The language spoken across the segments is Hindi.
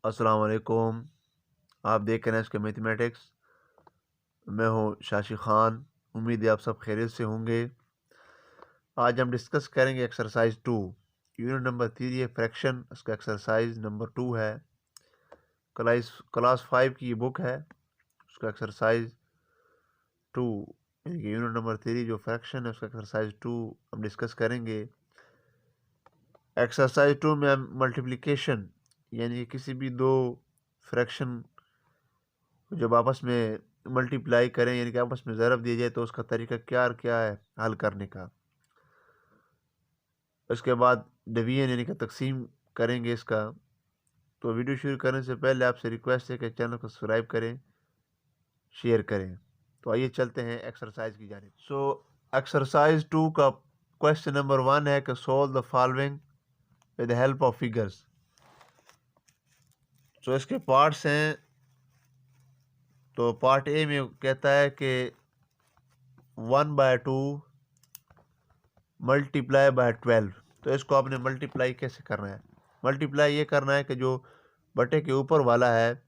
अस्सलाम वालेकुम। आप देख रहे हैं इसके मैथमेटिक्स। मैं हूं शाशी खान। उम्मीद है आप सब खैरियत से होंगे। आज हम डिस्कस करेंगे एक्सरसाइज 2, यूनिट नंबर 3 है फ्रैक्शन। इसका एक्सरसाइज नंबर 2 है। क्लास क्लास 5 की ये बुक है। उसका एक्सरसाइज 2 यानी कि यूनिट नंबर 3 जो फ्रैक्शन है उसका एक्सरसाइज 2 हम डिस्कस करेंगे। एक्सरसाइज 2 में हम मल्टीप्लिकेशन यानी कि किसी भी दो फ्रैक्शन जब आपस में मल्टीप्लाई करें यानी कि आपस में ज़रब दिया जाए तो उसका तरीका क्या क्या है हल करने का। उसके बाद डिवीजन यानी कि तकसीम करेंगे इसका। तो वीडियो शुरू करने से पहले आपसे रिक्वेस्ट है कि चैनल को सब्सक्राइब करें, शेयर करें। तो आइए चलते हैं एक्सरसाइज की जानिब। सो एक्सरसाइज 2 का क्वेश्चन नंबर 1 है कि solve the following with the help of figures. तो इसके पार्ट्स हैं। तो पार्ट ए में कहता है कि 1/2 मल्टीप्लाई बाय 12। तो इसको आपने मल्टीप्लाई कैसे करना है? मल्टीप्लाई ये करना है कि जो बटे के ऊपर वाला है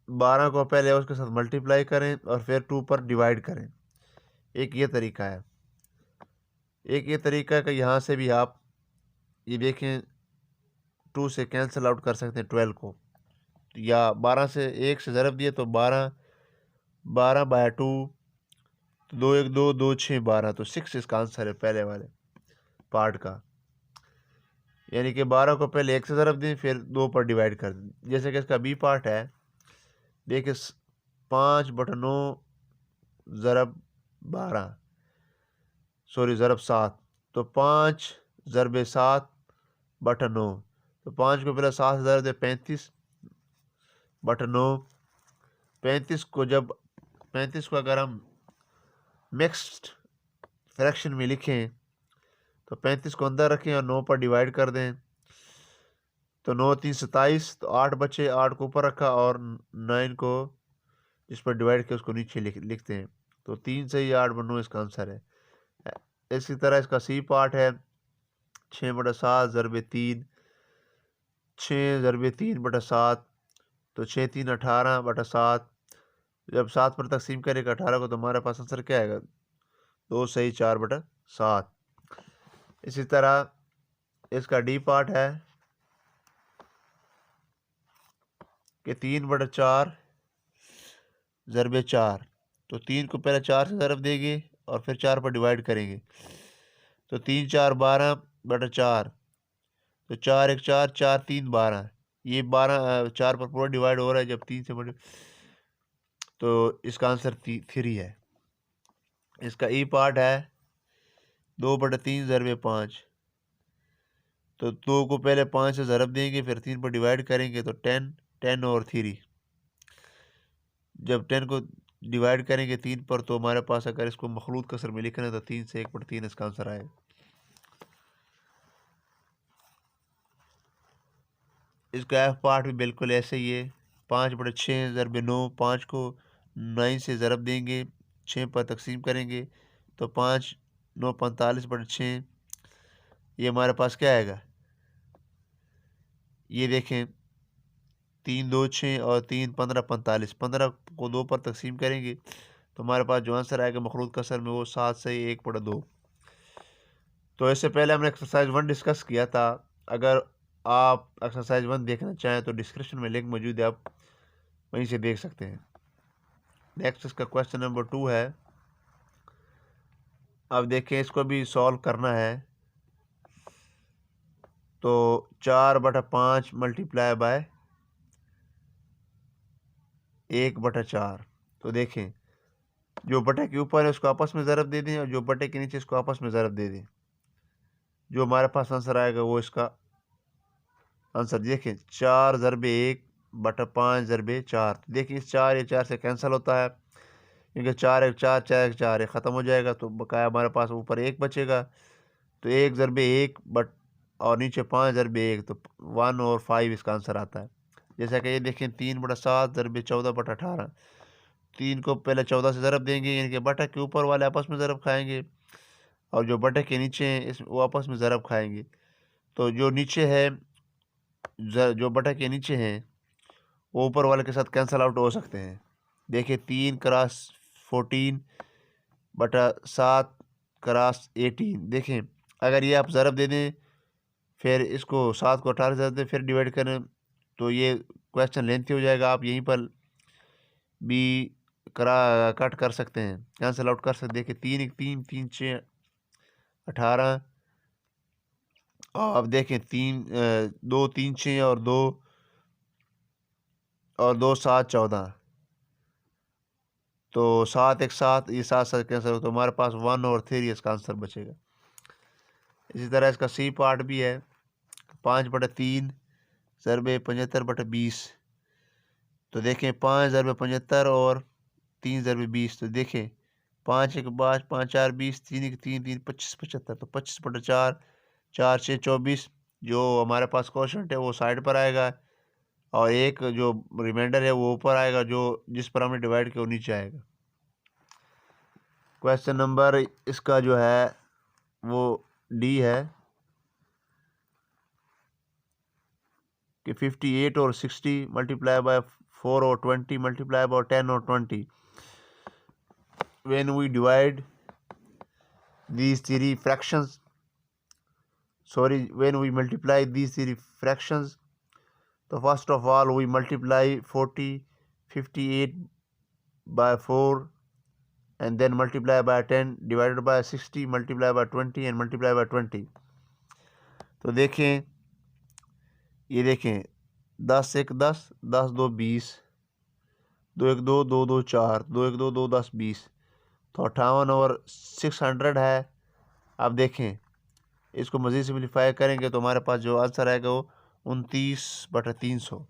12 को पहले उसके साथ मल्टीप्लाई करें और फिर 2 पर डिवाइड करें। एक ये तरीका है। एक ये तरीका है कि यहाँ से भी आप ये देखें 2 से कैंसिल आउट कर सकते हैं 12 को, या 12 से 1 से ज़रब दिए तो 12/2, तो 2 1 2 2 6 12, तो 6 इसका आंसर है पहले वाले पार्ट का। यानी कि 12 को पहले 1 से ज़रब दें फिर 2 पर डिवाइड कर दें। जैसे कि इसका बी पार्ट है, देखिए 5/9 ज़रब 12, सॉरी ज़रब 7, तो 5 ज़रब 7/9। तो 5 को पहले 7 से ज़रब दे 35/9। 35 को अगर हम मिक्स्ड फ्रैक्शन में लिखें तो 35 को अंदर रखें और 9 पर डिवाइड कर दें तो 9 3 27, तो 8 बचे, 8 को ऊपर रखा और 9 को जिस पर डिवाइड किया उसको नीचे लिखते हैं। तो 3 से ही 8/9 इसका आंसर है। इसी तरह इसका सी पार्ट है 6/7 ज़रब 3, 6 ज़रब 3/7, तो 6 3 18/7। जब 7 पर तकसीम करेगा 18 को तो हमारे पास आंसर क्या आएगा? 2 सही 4/7। इसी तरह इसका डी पार्ट है कि 3/4 ज़रब 4, तो 3 को पहले 4 से ज़रब देंगे और फिर 4 पर डिवाइड करेंगे तो 3 4 12/4, तो 4 1 4 4 3 12। ये 12 4 पर पूरा डिवाइड हो रहा है जब 3 से तो इसका आंसर 3 है। इसका ई पार्ट है 2/3 ज़रब 5, तो 2 को पहले 5 से ज़रब देंगे फिर 3 पर डिवाइड करेंगे तो 10 10 और 3। जब 10 को डिवाइड करेंगे 3 पर तो हमारे पास अगर इसको मखलूत कसर में लिखना है तो 3 से 1/3 इसका आंसर आएगा। इसका एफ पार्ट भी बिल्कुल ऐसे ही है 5/6 ज़रब 9। 5 को 9 से ज़रब देंगे, 6 पर तकसीम करेंगे तो 5 9 45/6। ये हमारे पास क्या आएगा? ये देखें 3 2 6 और 3 15 45। 15 को 2 पर तकसीम करेंगे तो हमारे पास जो आंसर आएगा मखलूत कसर में वो 7 से 1/2। तो इससे पहले हमने एक्सरसाइज 1 डिस्कस किया था। अगर आप एक्सरसाइज 1 देखना चाहें तो डिस्क्रिप्शन में लिंक मौजूद है, आप वहीं से देख सकते हैं। नेक्स्ट इसका क्वेश्चन नंबर 2 है। अब देखें इसको भी सॉल्व करना है। तो 4/5 मल्टीप्लाई बाय 1/4। तो देखें जो बटे के ऊपर है उसको आपस में ज़रब दे दें और जो बटे के नीचे इसको आपस में ज़रब दे दें। जो हमारे पास आंसर आएगा वो इसका आंसर देखें 4 ज़रब 1/5 ज़रब 4। तो देखिए इस 4 या 4 से कैंसिल होता है क्योंकि 4 1 4 4 1 4 ख़त्म हो जाएगा तो बकाया हमारे पास ऊपर 1 बचेगा। तो 1 ज़रब 1 बट और नीचे 5 ज़रब 1, तो 1 और 5 इसका आंसर आता है। जैसा कि ये देखें 3/7 ज़रब 14/18। 3 को पहले 14 से ज़रब देंगे यानी कि बटे के ऊपर वाले आपस में ज़रब खाएंगे और जो बटे के नीचे हैं इस वो आपस में ज़रब खाएंगे। तो जो नीचे है जो बटा के नीचे हैं वो ऊपर वाले के साथ कैंसल आउट हो सकते हैं। देखिए 3x14/7/18। देखें अगर ये आप ज़रब दे दें फिर इसको 7 को 18 से फिर डिवाइड करें तो ये क्वेश्चन लेंथी हो जाएगा। आप यहीं पर भी कट कर सकते हैं, कैंसिल आउट कर सकते हैं। देखिए 3 1 3 3 6 18। और अब देखें 2 3 6 और 2 7 14। तो 7 1 7, ये 7 7 कैंसिल हो तो हमारे पास 1 और 3 इसका आंसर बचेगा। इसी तरह इसका सी पार्ट भी है 5/3 ज़रबे 75/20। तो देखें 5 ज़रबे 75 और 3 ज़रबे 20। तो देखें 5 1 5 5 4 20 3 1 3 3 25 75। तो 25/4 4 6 24। जो हमारे पास क्वोशंट है वो साइड पर आएगा और एक जो रिमाइंडर है वो ऊपर आएगा, जो जिस पर हमने डिवाइड किया वो नीचे आएगा। क्वेश्चन नंबर इसका जो है वो डी है कि 58 और 60 मल्टीप्लाई बाय 4 और 20 मल्टीप्लाई बाय 10 और 20। when we divide these three fractions, when we multiply these three fractions, so first of all we multiply 58 by 4 and then multiply by 10 divided by 60 multiply by 20 and multiply by 20। तो देखें ये देखें 10 1 10 10 2 20 2 1 2 2 2 4 2 1 2 2 10 20। तो 58 और 600 है। अब देखें इसको मज़ीद सिम्प्लीफाई करेंगे तो हमारे पास जो आंसर आएगा वो 29/300।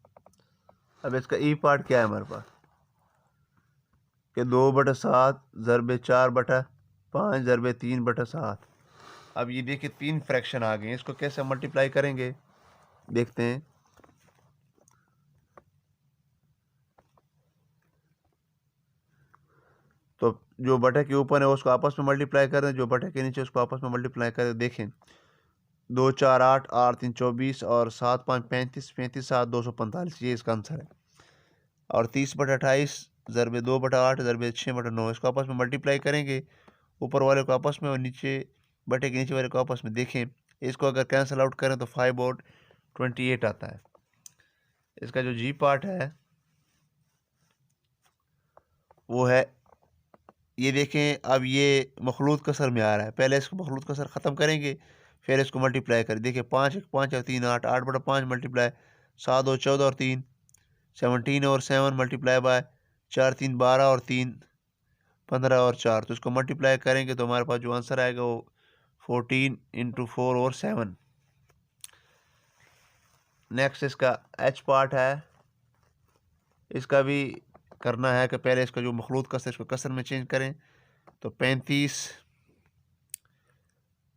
अब इसका ई पार्ट क्या है हमारे पास कि 2/7 ज़रबे 4/5 ज़रबे 3/7। अब ये देखिए 3 फ्रैक्शन आ गए, इसको कैसे मल्टीप्लाई करेंगे देखते हैं। तो जो बटे के ऊपर है उसको आपस में मल्टीप्लाई करें, जो बटे के नीचे उसको आपस में मल्टीप्लाई करें। देखें 2 4 8 8 3 24 और 7 5 35 35 7 245, ये इसका आंसर है। और 30/28 ज़रबे 2/8 ज़रबे 6/9, इसको आपस में मल्टीप्लाई करेंगे, ऊपर वाले को आपस में और नीचे बटे के नीचे वाले को आपस में। देखें इसको अगर कैंसिल आउट करें तो 5 और 28 आता है। इसका जो जी पार्ट है वो है, ये देखें अब ये मखलूत कसर में आ रहा है। पहले इसको मखलूत कसर ख़त्म करेंगे फिर इसको मल्टीप्लाई करें। देखिए 5 1 5 और 3 8 8/5 मल्टीप्लाई 7 2 14 और 3 17 और 7 मल्टीप्लाई बाय 4 3 12 और 3 15 और 4। तो इसको मल्टीप्लाई करेंगे तो हमारे पास जो आंसर आएगा वो 14 × 4 और 7। नेक्स्ट इसका एच पार्ट है। इसका भी करना है कि पहले इसका जो मखलूत कसर इसको कसर में चेंज करें। तो 35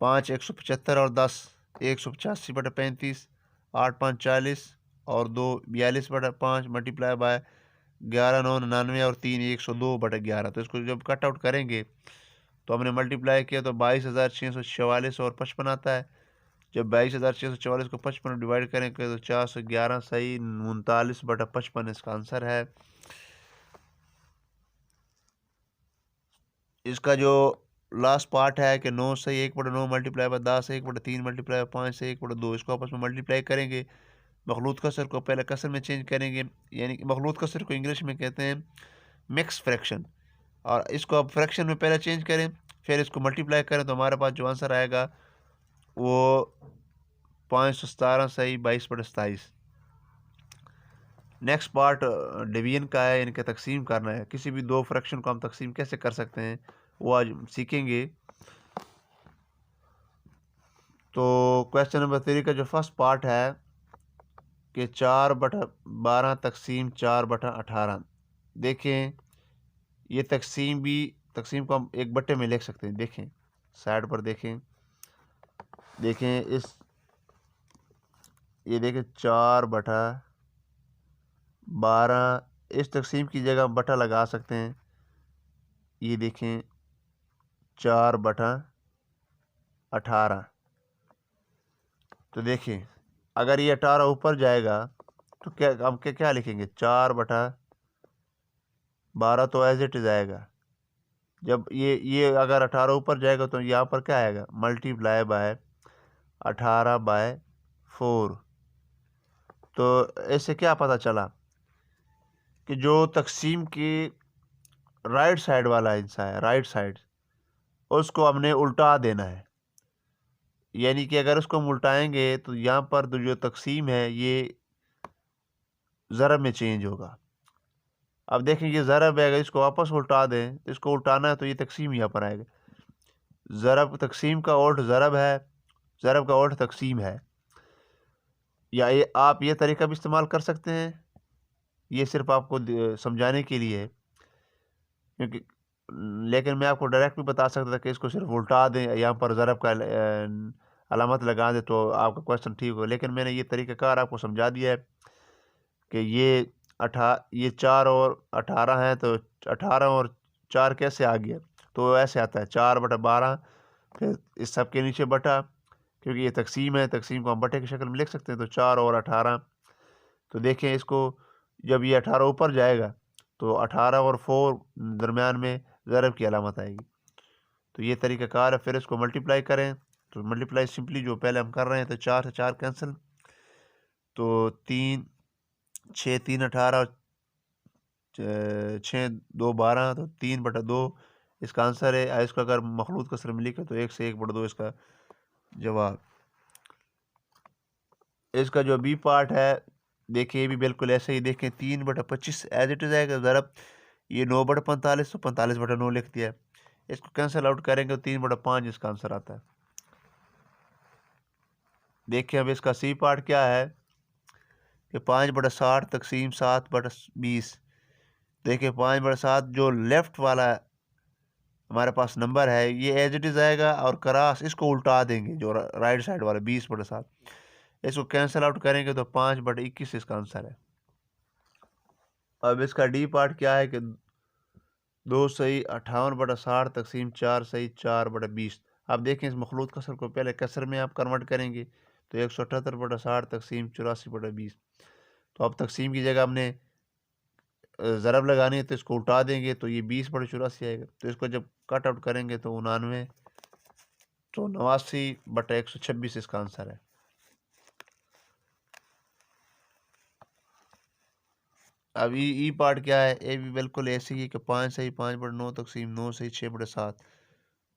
5 175 और 10 185/35 8 5 40 और 2 42/5 मल्टीप्लाई बाय 11 9 99 और 3 102/11। तो इसको जब कट आउट करेंगे तो हमने मल्टीप्लाई किया तो 22,644 और 55 आता है। जब 22,644 को 55 डिवाइड करेंगे तो 411 सही 39/55 इसका आंसर है। इसका जो लास्ट पार्ट है कि 9 से 1/9 मल्टीप्लाई बाय 10 1/3 मल्टीप्लाई बाय 5 से 1/2, इसको आपस में मल्टीप्लाई करेंगे। मखलूत कसर को पहले कसर में चेंज करेंगे, यानी कि मखलूत कसर को इंग्लिश में कहते हैं मिक्स फ्रैक्शन। और इसको अब फ्रैक्शन में पहले चेंज करें फिर इसको मल्टीप्लाई करें तो हमारे पास जो आंसर आएगा वो 517 सही 22/27। नेक्स्ट पार्ट डिवीजन का है, इनका तकसीम करना है। किसी भी दो फ्रैक्शन को हम तकसीम कैसे कर सकते हैं वो आज सीखेंगे। तो क्वेश्चन नंबर 3 का जो फर्स्ट पार्ट है कि 4/12 तकसीम 4/18। देखें ये तकसीम को हम एक बट्टे में लिख सकते हैं। देखें साइड पर देखें इस ये देखें 4/12, इस तकसीम की जगह हम बटा लगा सकते हैं। ये देखें 4/18। तो देखें अगर ये 18 ऊपर जाएगा तो क्या हम क्या लिखेंगे, 4/12 तो एज इट इज आएगा। जब ये अगर 18 ऊपर जाएगा तो यहाँ पर क्या आएगा, मल्टीप्लाई बाय 18/4। तो इससे क्या पता चला कि जो तकसीम की राइट साइड वाला हिस्सा है, राइट साइड, उसको हमने उल्टा देना है। यानी कि अगर उसको हम उल्टाएंगे तो यहाँ पर तो जो तकसीम है ये ज़रब में चेंज होगा। अब देखें ये ज़रब है, अगर इसको वापस उल्टा दें तो इसको उल्टाना है तो ये तकसीम यहाँ पर आएगा। ज़रब तकसीम का उल्ट ज़रब है, ज़रब का उल्ट तकसीम है। या ये आप ये तरीका भी इस्तेमाल कर सकते हैं, ये सिर्फ आपको समझाने के लिए है, क्योंकि लेकिन मैं आपको डायरेक्ट भी बता सकता था कि इसको सिर्फ उल्टा दें, यहाँ पर ज़रब का अलामत लगा दें तो आपका क्वेश्चन ठीक हो। लेकिन मैंने ये तरीक़ाकार आपको समझा दिया है कि ये 4 और 18 हैं, तो 18 और 4 कैसे आ गया, तो ऐसे आता है 4/12, फिर इस सब के नीचे बटा, क्योंकि ये तकसीम है, तकसीम को हम बटे की शक्ल में लिख सकते हैं, तो 4 और 18। तो देखें इसको, जब ये 18 ऊपर जाएगा तो 18 और 4 दरमियान में ज़रब की अलामत आएगी। तो ये तरीक़ाकार है। फिर इसको मल्टीप्लाई करें, तो मल्टीप्लाई सिंपली जो पहले हम कर रहे हैं, तो 4 से 4 कैंसिल, तो 3 6 3 18, 6 2 12, तो 3/2 इसका आंसर है। इसको अगर मखलूत कसर में लिखे तो 1 से 1/2 इसका जवाब। इसका जो बी पार्ट है, देखिए ये भी बिल्कुल ऐसे ही, देखें 3/25 एज इट इज़ आएगा ज़रब। ये 9/45, तो 45/9 लिख दिया है। इसको कैंसिल आउट करेंगे तो 3/5 इसका आंसर आता है। देखिए अब इसका सी पार्ट क्या है कि 5/60 तकसीम 7/20। देखिए 5/7 जो लेफ्ट वाला हमारे पास नंबर है ये एज इट इज़ आएगा, और क्रॉस इसको उल्टा देंगे जो राइट साइड वाला 20/7, इसको कैंसिल आउट करेंगे तो 5/21 इसका आंसर है। अब इसका डी पार्ट क्या है कि 2 सही 58/60 तकसीम 4 सही 4/20। आप देखें इस मखलूत कसर को पहले कसर में आप कन्वर्ट करेंगे तो 178/60 तकसीम 84/20। तो अब तकसीम की जगह हमने ज़रब लगानी है, तो इसको उल्टा देंगे तो ये 20/84 आएगा। तो इसको जब कट आउट करेंगे तो 99, तो 89/126 इसका आंसर है। अब ई पार्ट क्या है, ए भी बिल्कुल ऐसे ही है कि 5 सही 5/9 तकसीम 9 सही 6/7।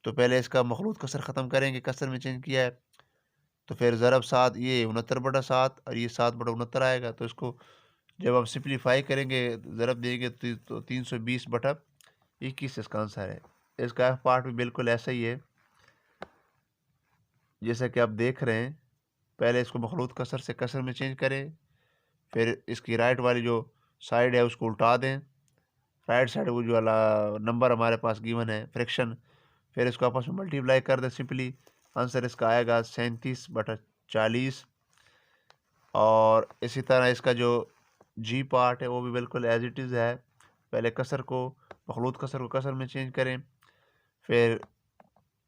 तो पहले इसका मखलूत कसर ख़त्म करेंगे, कसर में चेंज किया है, तो फिर ज़रब 7, ये 69/7 और ये 7/69 आएगा। तो इसको जब हम सिंप्लीफाई करेंगे, ज़रब देंगे तो 320/21 इसका आंसर है। इसका एफ पार्ट भी बिल्कुल ऐसा ही है जैसा कि आप देख रहे हैं। पहले इसको मखलूत कसर से कसर में चेंज करें, फिर इसकी राइट वाली जो साइड है उसको उल्टा दें, राइट साइड वो जो वाला नंबर हमारे पास गिवन है फ्रैक्शन, फिर इसको आपस में मल्टीप्लाई कर दें सिंपली। आंसर इसका आएगा 37/40। और इसी तरह इसका जो जी पार्ट है वो भी बिल्कुल एज इट इज़ है। पहले कसर को, मखलूत कसर को कसर में चेंज करें, फिर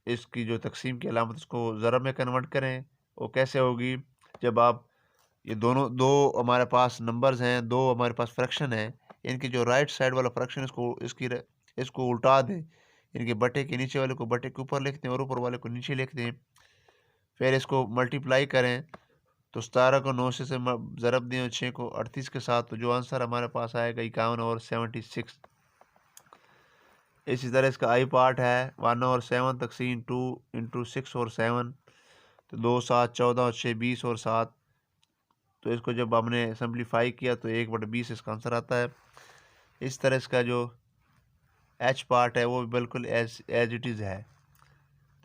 इसकी जो तकसीम की अलामत उसको ज़रब में कन्वर्ट करें। वो कैसे होगी, जब आप ये दोनों दो हमारे पास नंबर्स हैं, दो हमारे पास फ्रैक्शन है, इनकी जो राइट साइड वाला फ्रैक्शन इसको उल्टा दें, इनके बटे के नीचे वाले को बटे के ऊपर लिखते हैं और ऊपर वाले को नीचे लिखते हैं। फिर इसको मल्टीप्लाई करें, तो 17 को 9 से ज़रब दें और 6 को 38 के साथ, तो जो आंसर हमारे पास आएगा 51 और 76। इसी तरह इसका आई पार्ट है 1 और 7 तकसीम 2 इंटू 6 और 7, तो 2 7 14 और 6 20 और 7। तो इसको जब हमने सिंप्लीफाई किया तो 1/20 इसका आंसर आता है। इस तरह इसका जो एच पार्ट है वो भी बिल्कुल एज इट इज़ है,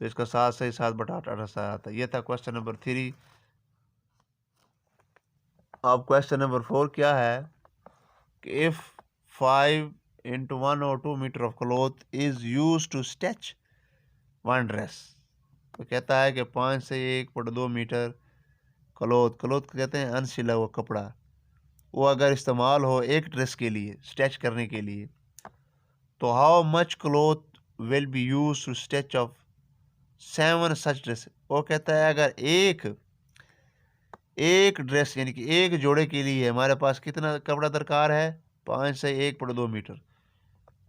तो इसका 7 सही 7/8 आता है। यह था क्वेश्चन नंबर 3। अब क्वेश्चन नंबर 4 क्या है कि if 5 into 1 or 2 metre of cloth is use to stitch one dress. तो कहता है कि 5 से 1/2 मीटर क्लॉथ कहते हैं अनसिला हुआ कपड़ा, वो अगर इस्तेमाल हो एक ड्रेस के लिए, स्टिच करने के लिए, तो how much cloth will be use to stitch of 7 such dress. वो कहता है अगर एक एक ड्रेस यानी कि एक जोड़े के लिए हमारे पास कितना कपड़ा दरकार है? 5 से 1/2 मीटर।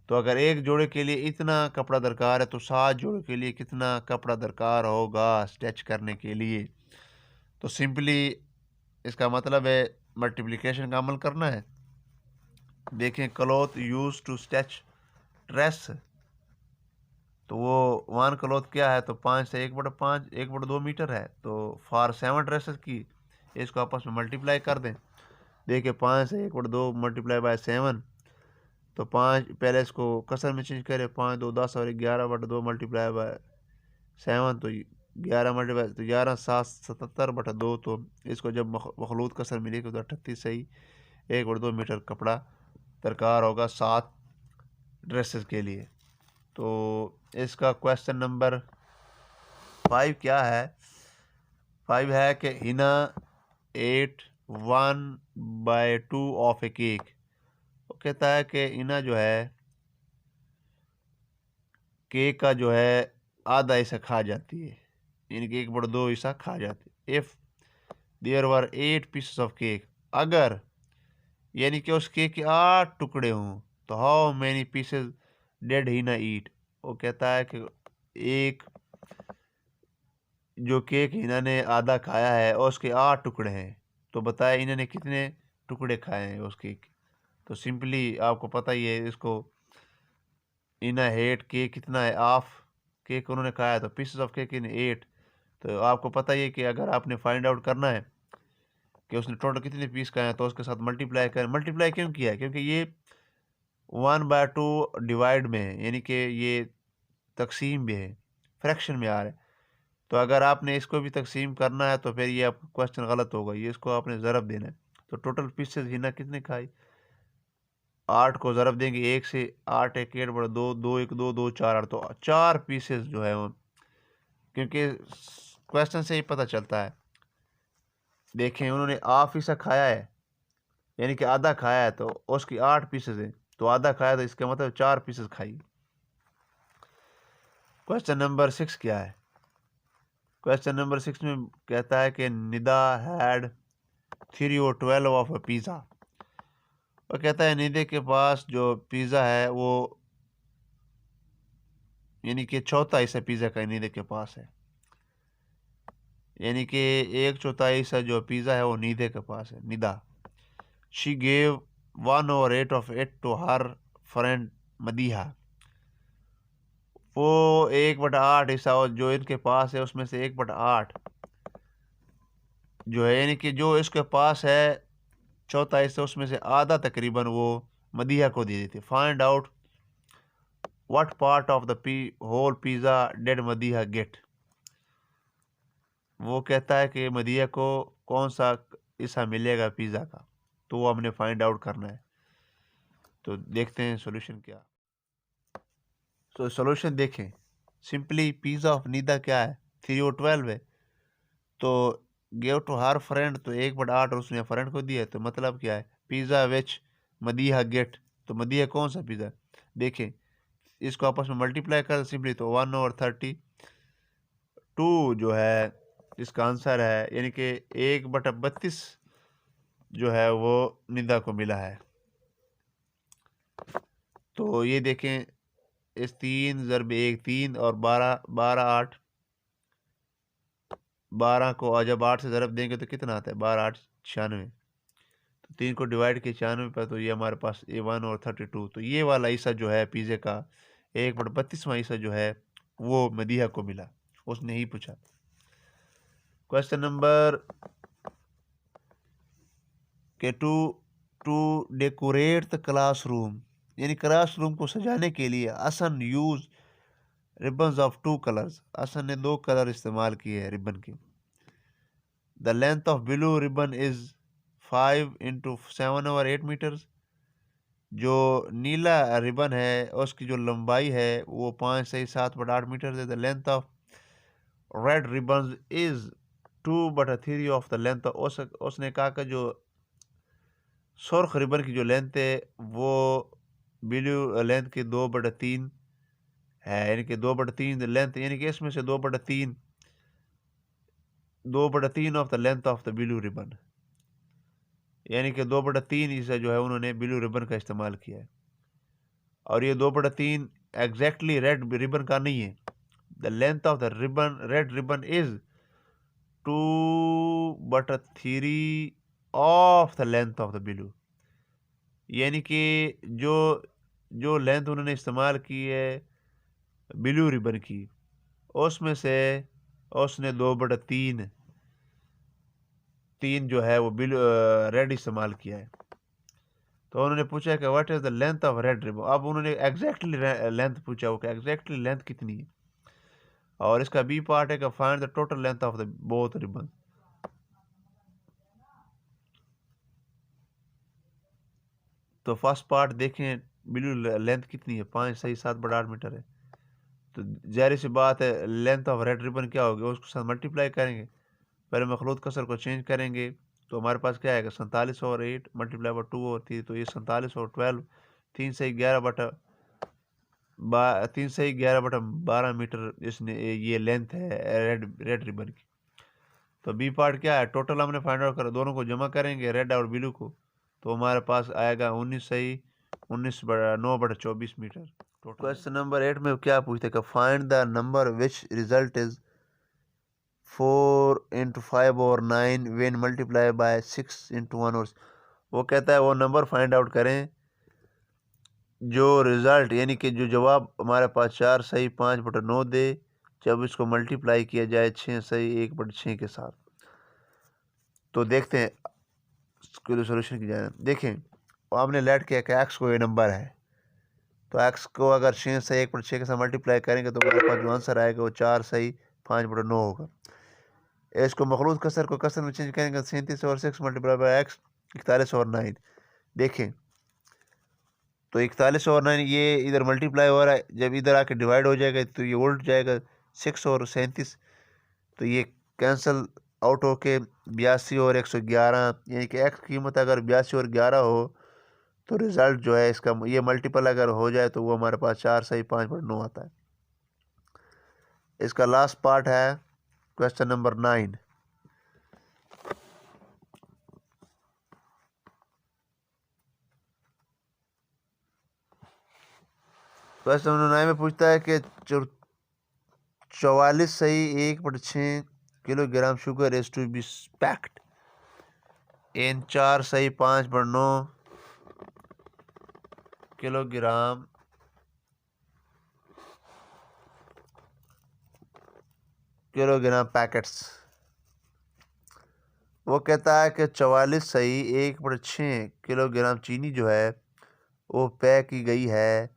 तो अगर एक जोड़े के लिए इतना कपड़ा दरकार है तो 7 जोड़े के लिए कितना कपड़ा दरकार होगा स्टिच करने के लिए? तो सिंपली इसका मतलब है मल्टीप्लिकेशन का अमल करना है। देखें, cloth use to stitch dress, तो वो 1 क्लॉथ क्या है? तो 5 से 1/5 1/2 मीटर है। तो फॉर 7 ड्रेसेस की इसको आपस में मल्टीप्लाई कर दें। देखिए 5 से 1/2 मल्टीप्लाई बाय 7, तो 5 पहले इसको कसर में चेंज करें, 5 2 10 और 11/2 मल्टीप्लाई बाय 7, तो 11 मल्टीप्लाई तो 11 7 77/2। तो इसको जब मखलूत कसर मिलेगी तो 38 सही 1/2 मीटर कपड़ा दरकार होगा 7 ड्रेसेस के लिए। तो इसका क्वेश्चन नंबर 5 क्या है? 5 है कि Hina ate 1/2 of a cake. वो कहता है कि हिना जो है केक का जो है आधा हिस्सा खा जाती है, यानी कि 1/2 हिस्सा खा जाती है। If there were 8 pieces of cake, अगर यानी कि उस केक के 8 टुकड़े हों, तो how many pieces did Hina eat? वो कहता है कि एक जो केक इन्होंने आधा खाया है और उसके 8 टुकड़े हैं, तो बताए इन्होंने कितने टुकड़े खाए हैं उस केक के? तो सिंपली आपको पता ही है इसको, इन्हें हेट केक कितना है, हाफ केक उन्होंने खाया, तो पीसेस ऑफ केक इन 8। तो आपको पता ही है कि अगर आपने फाइंड आउट करना है कि उसने टोटल कितने पीस खाए हैं, तो उसके साथ मल्टीप्लाई करें। मल्टीप्लाई क्यों किया है? क्योंकि ये 1/2 डिवाइड में है, यानी कि ये तकसीम में है, फ्रैक्शन में आ रहा है। तो अगर आपने इसको भी तकसीम करना है तो फिर ये आपका क्वेश्चन गलत होगा, ये इसको आपने ज़रब देना है। तो टोटल पीसेस हिना कितने खाई? 8 को ज़रब देंगे 1 से, 8 1 8/2 2 1 2 2 4 8, तो 4 पीसेस जो है वो, क्योंकि क्वेश्चन से ही पता चलता है। देखें उन्होंने हाफ हिस्सा खाया है, यानी कि आधा खाया है, तो उसकी 8 पीसेस हैं, तो आधा खाया तो इसका मतलब 4 पीसेस खाई। क्वेश्चन नंबर 6 क्या है? क्वेश्चन नंबर 6 में कहता है कि Nida had 3 or 12 of a pizza. वो कहता है निदे के पास जो पिज़्ज़ा है वो, यानी कि चौथा हिस्सा पिज़्ज़ा का निदे के पास है, यानी कि 1/4 हिस्सा जो पिज़्ज़ा है वो निदे के पास है। Nida she gave 1/8 of it to her friend Madiha. वो 1/8 हिस्सा जो इनके पास है उसमें से 1/8 जो है, यानी कि जो इसके पास है चौथा हिस्सा, उसमें से आधा तकरीबन वो मदीहा को दे देते। Find out what part of the whole pizza did Madiha get. वो कहता है कि मदीहा को कौन सा हिस्सा मिलेगा पिज़्ज़ा का, तो वो हमने फाइंड आउट करना है। तो देखते हैं सॉल्यूशन क्या। तो सॉल्यूशन देखें, सिंपली पिज़्ज़ा ऑफ निदा क्या है? 3 और 12 है, तो गिव टू हर फ्रेंड, तो 1/8 और उसने फ्रेंड को दिया, तो मतलब क्या है? पिज़्ज़ा विच मदीहा गेट, तो मदीहा कौन सा पिज़्ज़ा? देखें इसको आपस में मल्टीप्लाई कर सिंपली, तो 1/32 जो है इसका आंसर है, यानी कि 1/32 जो है वो निदा को मिला है। तो ये देखें, इस 3 ज़रब 1 3 और 12 12 8, 12 को जब 8 से ज़रब देंगे तो कितना आता है? 12 8 96, तो 3 को डिवाइड किया 96 पर, तो ये हमारे पास A1 और 32। तो ये वाला हिस्सा जो है पिज़्ज़े का 1/32वां हिस्सा जो है वो मदीहा को मिला, उसने ही पूछा। क्वेश्चन नंबर के टू डेकोरेट द क्लासरूम, यानी क्लासरूम को सजाने के लिए Hasan use ribbons of 2 colours. Hasan ने 2 कलर इस्तेमाल किए हैं रिबन के। The length of blue ribbon is 5 into 7 over 8 metres. जो नीला रिबन है उसकी जो लंबाई है वो 5 से 7/8 मीटर है। The length of red ribbon is 2/3 of the length. उसने कहा कि जो सुर्ख रिबन की जो लेंथ है वो ब्लू लेंथ की 2/3 है, यानी कि 2/3 लेंथ, यानी कि इसमें से 2/3 2/3 of the length of the blue ribbon, यानी कि 2/3 हिस्सा जो है उन्होंने ब्लू रिबन का इस्तेमाल किया है। और ये 2/3 एग्जैक्टली रेड रिबन का नहीं है। The length of the ribbon, red ribbon is 2/3 of the length of the blue, यानी कि जो जो लेंथ उन्होंने इस्तेमाल की है ब्लू रिबन की, उसमें से उसने 2/3 जो है वो ब्लू रेड इस्तेमाल किया है। तो उन्होंने पूछा कि what is the length of red ribbon. अब उन्होंने एग्जैक्टली लेंथ पूछा हो कि एग्जैक्टली लेंथ कितनी है। और इसका बी पार्ट है कि find the total length of the both ribbon. तो फर्स्ट पार्ट देखें, ब्लू लेंथ कितनी है, 5 सही 7/8 मीटर है। तो जाहिर सी बात है लेंथ ऑफ रेड रिबन क्या होगी, उसको साथ मल्टीप्लाई करेंगे। पहले मखलूत कसर को चेंज करेंगे तो हमारे पास क्या आएगा, 47 और 8 मल्टीप्लाई बाई 2 और 3, तो ये 47 और 12, 3 से 11/12 मीटर इसने ये लेंथ है रेड रिबन की। तो बी पार्ट क्या है, टोटल हमने फाइंड आउट करा, दोनों को जमा करेंगे रेड और ब्लू को, तो हमारे पास आएगा 9/24 मीटर। क्वेश्चन नंबर 8 में क्या पूछते हैं, find the number which result is 4 × 5 और 9 वेन मल्टीप्लाई बाय 6 × 1 और वो कहता है वो नंबर फाइंड आउट करें जो रिज़ल्ट यानी कि जो जवाब हमारे पास 4 सही 5/9 दे जब इसको मल्टीप्लाई किया जाए 6 सही 1/6 के साथ। तो देखते हैं इसको सोल्यूशन की जाए। देखें आपने लेट किया कि एक्स को ये नंबर है, तो एक्स को अगर 6 सही 1/6 के साथ मल्टीप्लाई करेंगे तो हमारे पास जो आंसर आएगा वो 4 सही 5/9 होगा। इसको मखलूत कसर को कसर में चेंज करेंगे, 37 और 6 मल्टीप्लाई बाई एक्स 41 और 9। देखें तो 41 और 9 ये इधर मल्टीप्लाई हो रहा है, जब इधर आके डिवाइड हो जाएगा तो ये उल्ट जाएगा 6 और 37, तो ये कैंसिल आउट होके 82 और 111, यानी कि एक्स की कीमत अगर 82 और 11 हो तो रिज़ल्ट जो है इसका ये मल्टीपल अगर हो जाए तो वो हमारे पास 4 सही 5/9 आता है। इसका लास्ट पार्ट है क्वेश्चन नंबर 9। क्वेश्चन नंबर 9 में पूछता है कि 44 सही 1/6 kilogram sugar is to be packed in 4 सही 5/9 किलोग्राम पैकेट्स। वो कहता है कि 44 सही 1/6 किलोग्राम चीनी जो है वो पैक की गई है,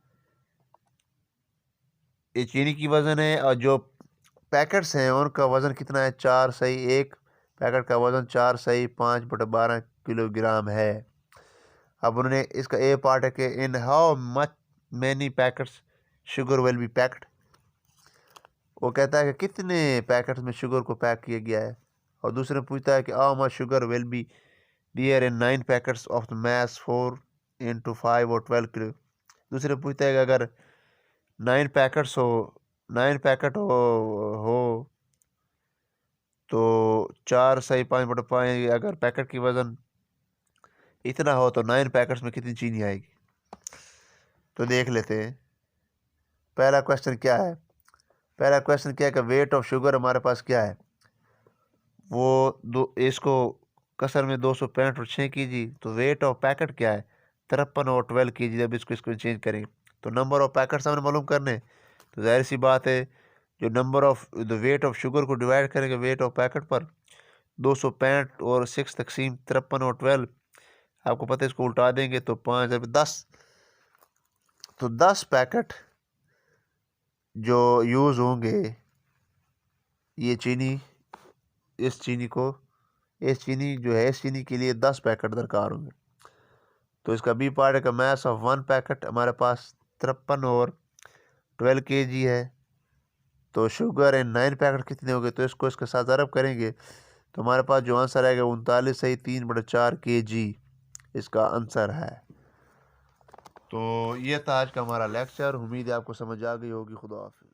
ये चीनी की वज़न है, और जो पैकेट्स हैं उनका वज़न कितना है, 4 सही, एक पैकेट का वज़न 4 सही 5/12 किलोग्राम है। अब उन्होंने इसका ए पार्ट है कि in how much many packets sugar will B packed. वो कहता है कि कितने पैकेट्स में शुगर को पैक किया गया है। और दूसरे पूछता है कि how much sugar will be there in 9 packets of the mass 4 × 5 और 12 किलो। दूसरे पूछता है कि अगर 9 पैकेट्स हो 9 पैकेट हो तो 4 सही 5/5, अगर पैकेट की वज़न इतना हो तो 9 पैकेट्स में कितनी चीनी आएगी। तो देख लेते हैं पहला क्वेश्चन क्या है। पहला क्वेश्चन क्या है कि वेट ऑफ शुगर हमारे पास क्या है, वो इसको कसर में 265 और 6 कीजिए, तो वेट ऑफ पैकेट क्या है 53 और 12 कीजिए। जब इसको चेंज करें तो नंबर ऑफ पैकेट्स हमने मालूम करने, तो जाहिर सी बात है जो number of the weight of sugar को डिवाइड करेंगे वेट ऑफ पैकेट पर, 265 और 6 तकसीम 53 और 12, आपको पता है इसको उल्टा देंगे तो 5 10, तो 10 पैकेट जो यूज़ होंगे ये चीनी, इस चीनी के लिए 10 पैकेट दरकार होंगे। तो इसका बी पार्ट है का मैस ऑफ 1 पैकेट हमारे पास 53 और 12 kg है। तो शुगर इन 9 पैकेट कितने हो गए, तो इसको इसके साथ ज़रब करेंगे तो हमारे पास जो आंसर आएगा 39 सही 3/4 kg इसका आंसर है। तो ये था आज का हमारा लेक्चर, उम्मीद है आपको समझ आ गई होगी। खुदा हाफिज़।